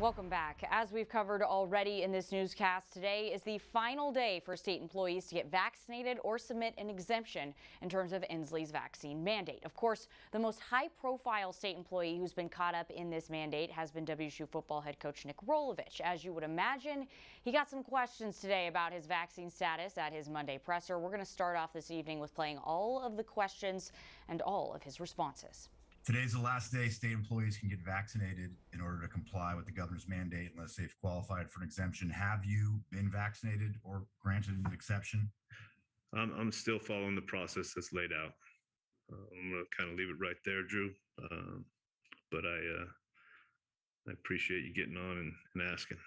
Welcome back. As we've covered already in this newscast, today is the final day for state employees to get vaccinated or submit an exemption in terms of Inslee's vaccine mandate. Of course, the most high-profile state employee who's been caught up in this mandate has been WSU football head coach Nick Rolovich. As you would imagine, he got some questions today about his vaccine status at his Monday presser. We're going to start off this evening with playing all of the questions and all of his responses. Today's the last day state employees can get vaccinated in order to comply with the governor's mandate unless they've qualified for an exemption. Have you been vaccinated or granted an exception? I'm still following the process that's laid out. I'm going to kind of leave it right there, Drew. But I appreciate you getting on and asking.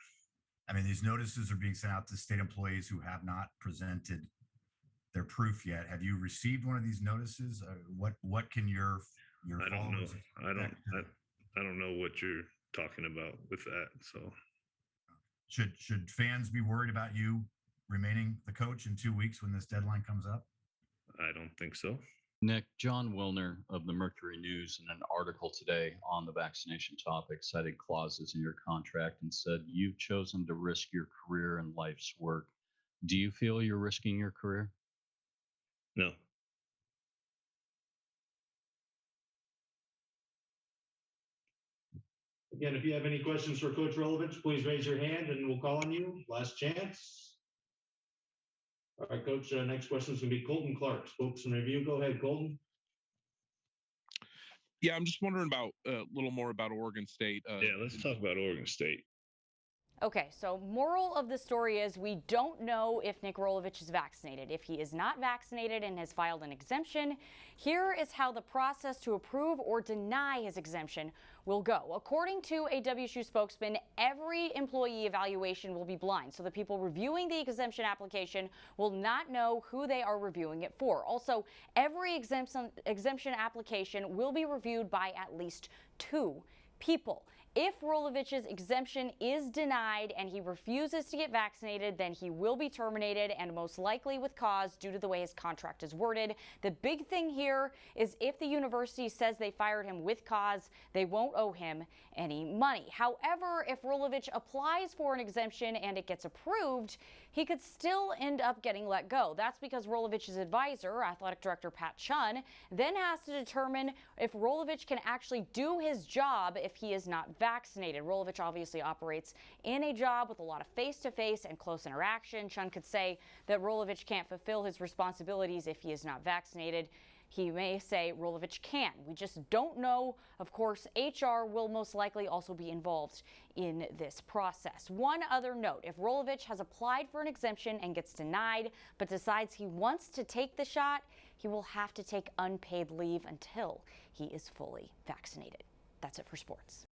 I mean, these notices are being sent out to state employees who have not presented their proof yet. Have you received one of these notices? What can your I don't know. I don't know what you're talking about with that. So should fans be worried about you remaining the coach in 2 weeks when this deadline comes up? I don't think so. Nick, John Wilner of the Mercury News in an article today on the vaccination topic cited clauses in your contract and said you've chosen to risk your career and life's work. Do you feel you're risking your career? No. Again, if you have any questions for Coach Rolovich, please raise your hand and we'll call on you. Last chance. All right, Coach, next question is going to be Colton Clark, spokesman review. Go ahead, Colton. Yeah, I'm just wondering about a little more about Oregon State. Yeah, let's talk about Oregon State. Okay, so moral of the story is we don't know if Nick Rolovich is vaccinated. If he is not vaccinated and has filed an exemption, here is how the process to approve or deny his exemption will go. According to a WSU spokesman, every employee evaluation will be blind, so the people reviewing the exemption application will not know who they are reviewing it for. Also, every exemption application will be reviewed by at least 2 people. If Rolovich's exemption is denied and he refuses to get vaccinated, then he will be terminated, and most likely with cause due to the way his contract is worded. The big thing here is if the university says they fired him with cause, they won't owe him any money. However, if Rolovich applies for an exemption and it gets approved, he could still end up getting let go. That's because Rolovich's advisor, athletic director Pat Chun, then has to determine if Rolovich can actually do his job if he is not vaccinated. Rolovich obviously operates in a job with a lot of face-to-face and close interaction. Chun could say that Rolovich can't fulfill his responsibilities if he is not vaccinated. He may say Rolovich can. We just don't know. Of course, HR will most likely also be involved in this process. One other note, if Rolovich has applied for an exemption and gets denied, but decides he wants to take the shot, he will have to take unpaid leave until he is fully vaccinated. That's it for sports.